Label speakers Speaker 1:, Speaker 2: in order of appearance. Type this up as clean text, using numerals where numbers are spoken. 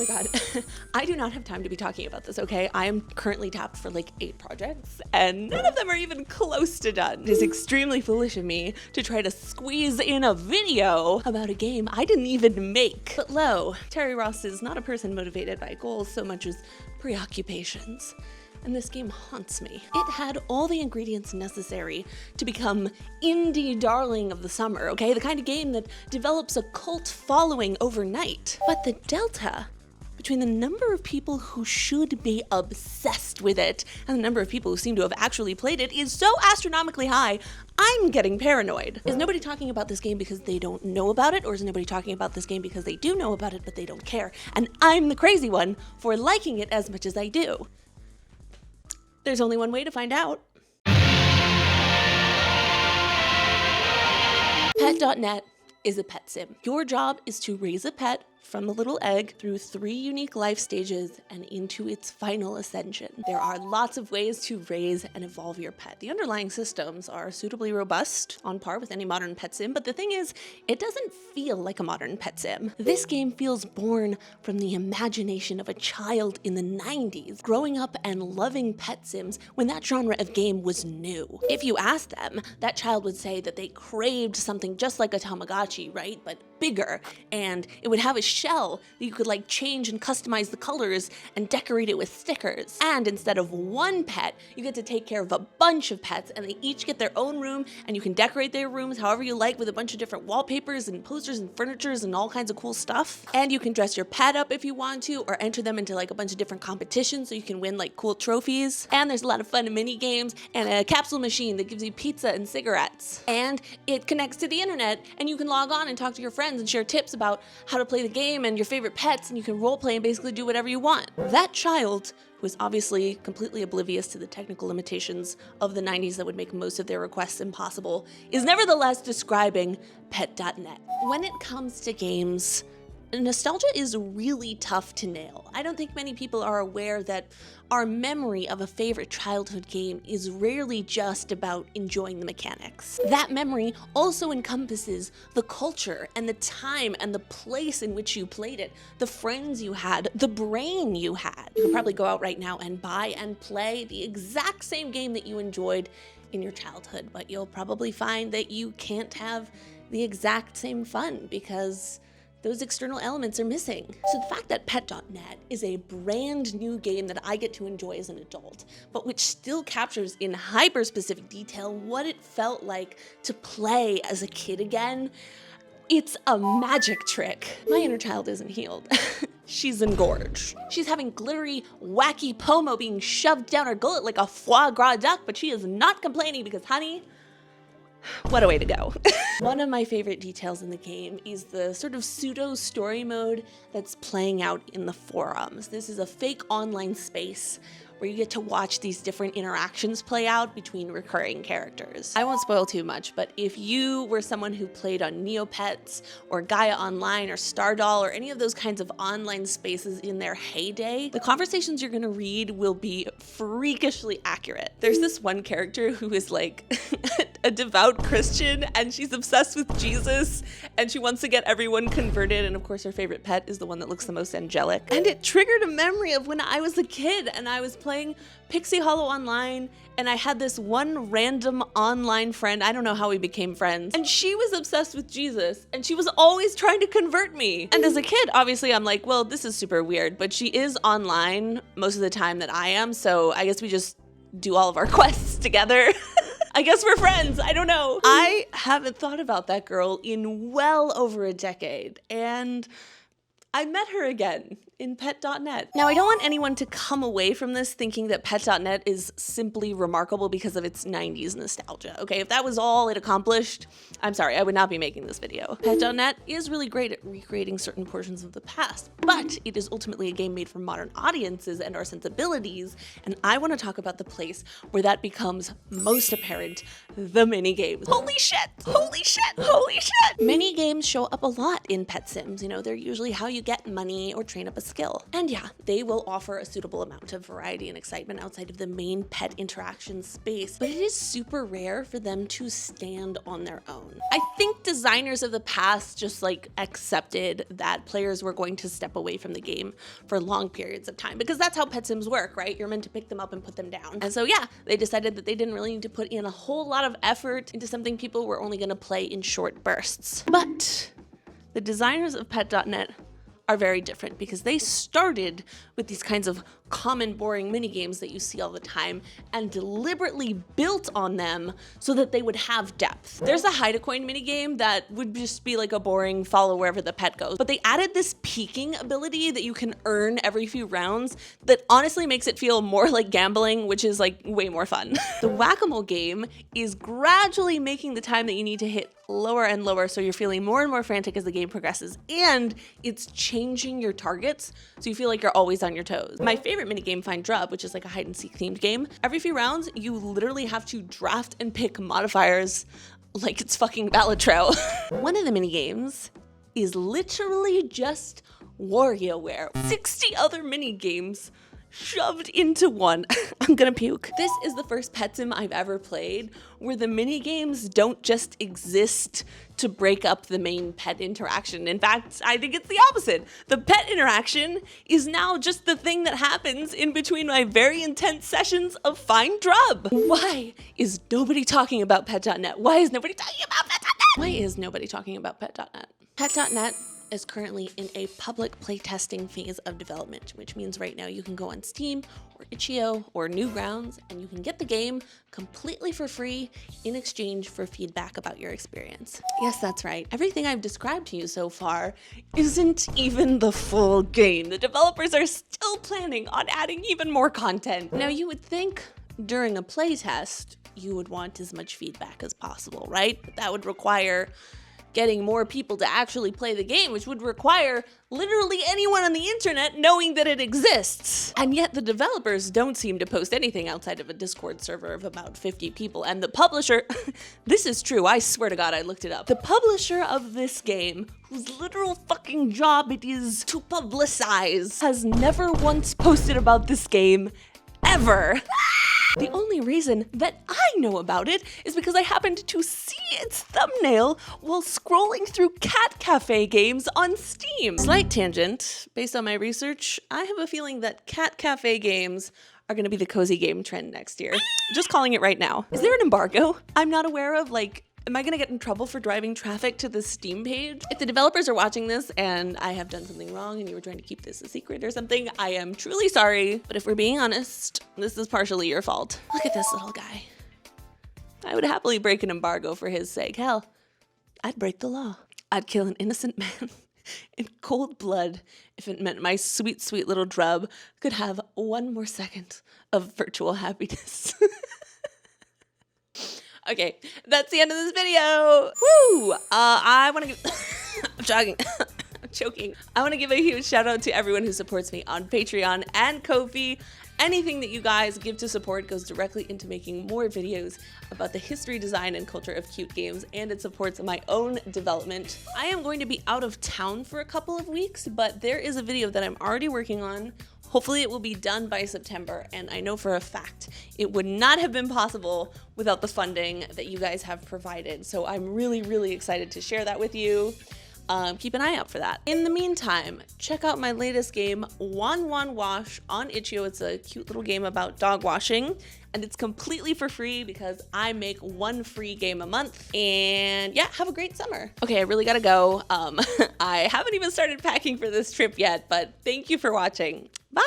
Speaker 1: my god, I do not have time to be talking about this, okay? I am currently tapped for like 8 projects, and none of them are even close to done. It is extremely foolish of me to try to squeeze in a video about a game I didn't even make. But lo, Terry Ross is not a person motivated by goals so much as preoccupations. And this game haunts me. It had all the ingredients necessary to become indie darling of the summer, okay? The kind of game that develops a cult following overnight. But the delta between the number of people who should be obsessed with it and the number of people who seem to have actually played it is so astronomically high, I'm getting paranoid. Is nobody talking about this game because they don't know about it, or is nobody talking about this game because they do know about it but they don't care? And I'm the crazy one for liking it as much as I do. There's only one way to find out. Pet.net is a pet sim. Your job is to raise a pet from a little egg through 3 unique life stages and into its final ascension. There are lots of ways to raise and evolve your pet. The underlying systems are suitably robust, on par with any modern pet sim, but the thing is, it doesn't feel like a modern pet sim. This game feels born from the imagination of a child in the 90s, growing up and loving pet sims when that genre of game was new. If you asked them, that child would say that they craved something just like a Tamagotchi, right? But bigger, and it would have a shell that you could like change and customize the colors and decorate it with stickers. And instead of one pet, you get to take care of a bunch of pets, and they each get their own room, and you can decorate their rooms however you like with a bunch of different wallpapers and posters and furnitures and all kinds of cool stuff. And you can dress your pet up if you want to, or enter them into like a bunch of different competitions so you can win like cool trophies. And there's a lot of fun mini games and a capsule machine that gives you pizza and cigarettes. And it connects to the internet, and you can log on and talk to your friends and share tips about how to play the game and your favorite pets, and you can roleplay and basically do whatever you want. That child, who is obviously completely oblivious to the technical limitations of the 90s that would make most of their requests impossible, is nevertheless describing Pet.net. When it comes to games, nostalgia is really tough to nail. I don't think many people are aware that our memory of a favorite childhood game is rarely just about enjoying the mechanics. That memory also encompasses the culture and the time and the place in which you played it, the friends you had, the brain you had. You could probably go out right now and buy and play the exact same game that you enjoyed in your childhood, but you'll probably find that you can't have the exact same fun because those external elements are missing. So the fact that Pet.net is a brand new game that I get to enjoy as an adult, but which still captures in hyper-specific detail what it felt like to play as a kid again, it's a magic trick. My inner child isn't healed. She's engorged. She's having glittery, wacky pomo being shoved down her gullet like a foie gras duck, but she is not complaining because, honey, what a way to go. One of my favorite details in the game is the sort of pseudo story mode that's playing out in the forums. This is a fake online space where you get to watch these different interactions play out between recurring characters. I won't spoil too much, but if you were someone who played on Neopets or Gaia Online or Stardoll or any of those kinds of online spaces in their heyday, the conversations you're gonna read will be freakishly accurate. There's this one character who is like a devout Christian, and she's obsessed with Jesus, and she wants to get everyone converted, and of course her favorite pet is the one that looks the most angelic. And it triggered a memory of when I was a kid and I was playing Pixie Hollow Online, and I had this one random online friend, I don't know how we became friends, and she was obsessed with Jesus, and she was always trying to convert me. And as a kid, obviously I'm like, well, this is super weird, but she is online most of the time that I am, so I guess we just do all of our quests together. I guess we're friends, I don't know. I haven't thought about that girl in well over a decade, and I met her again in Pet.net. Now, I don't want anyone to come away from this thinking that Pet.net is simply remarkable because of its 90s nostalgia, okay? If that was all it accomplished, I'm sorry, I would not be making this video. Pet.net is really great at recreating certain portions of the past, but it is ultimately a game made for modern audiences and our sensibilities, and I want to talk about the place where that becomes most apparent, the minigames. Holy shit! Holy shit! Holy shit! Minigames show up a lot in pet sims. You know, they're usually how you get money or train up a skill. And yeah, they will offer a suitable amount of variety and excitement outside of the main pet interaction space, but it is super rare for them to stand on their own. I think designers of the past just like accepted that players were going to step away from the game for long periods of time, because that's how pet sims work, right? You're meant to pick them up and put them down. And so yeah, they decided that they didn't really need to put in a whole lot of effort into something people were only gonna play in short bursts. But the designers of pet.net are very different, because they started with these kinds of common boring mini games that you see all the time and deliberately built on them so that they would have depth. There's a hide a coin mini game that would just be like a boring follow wherever the pet goes, but they added this peeking ability that you can earn every few rounds that honestly makes it feel more like gambling, which is like way more fun. The whack-a-mole game is gradually making the time that you need to hit lower and lower, so you're feeling more and more frantic as the game progresses, and it's changing your targets so you feel like you're always on your toes. My favorite minigame, Find Drop, which is like a hide and seek themed game, every few rounds you literally have to draft and pick modifiers like it's fucking Balatro. One of the minigames is literally just WarioWare. 60 other minigames shoved into one. I'm gonna puke. This is the first pet sim I've ever played where the mini games don't just exist to break up the main pet interaction. In fact, I think it's the opposite. The pet interaction is now just the thing that happens in between my very intense sessions of Find Drub. Why is nobody talking about pet.net? Why is nobody talking about pet.net? Why is nobody talking about pet.net? Pet.net is currently in a public playtesting phase of development, which means right now you can go on Steam or itch.io or Newgrounds and you can get the game completely for free in exchange for feedback about your experience. Yes, that's right. Everything I've described to you so far isn't even the full game. The developers are still planning on adding even more content. Now, you would think during a playtest, you would want as much feedback as possible, right? But that would require getting more people to actually play the game, which would require literally anyone on the internet knowing that it exists. And yet the developers don't seem to post anything outside of a Discord server of about 50 people. And the publisher, this is true, I swear to God, I looked it up. The publisher of this game, whose literal fucking job it is to publicize, has never once posted about this game, ever. The only reason that I know about it is because I happened to see its thumbnail while scrolling through cat cafe games on Steam. Slight tangent, based on my research, I have a feeling that cat cafe games are gonna be the cozy game trend next year. Just calling it right now. Is there an embargo I'm not aware of? Like, am I gonna get in trouble for driving traffic to the Steam page? If the developers are watching this and I have done something wrong and you were trying to keep this a secret or something, I am truly sorry. But if we're being honest, this is partially your fault. Look at this little guy. I would happily break an embargo for his sake. Hell, I'd break the law. I'd kill an innocent man in cold blood if it meant my sweet, sweet little drub could have one more second of virtual happiness. Okay, that's the end of this video. Woo! I want to give, I'm jogging, I'm choking. I want to give a huge shout out to everyone who supports me on Patreon and Ko-fi. Anything that you guys give to support goes directly into making more videos about the history, design, and culture of cute games, and it supports my own development. I am going to be out of town for a couple of weeks, but there is a video that I'm already working on. Hopefully it will be done by September, and I know for a fact it would not have been possible without the funding that you guys have provided. So I'm really, really excited to share that with you. Keep an eye out for that. In the meantime, check out my latest game, Wan Wan Wash, on itch.io. It's a cute little game about dog washing, and it's completely for free because I make one free game a month. And yeah, have a great summer. Okay, I really gotta go. I haven't even started packing for this trip yet, but thank you for watching. Bye!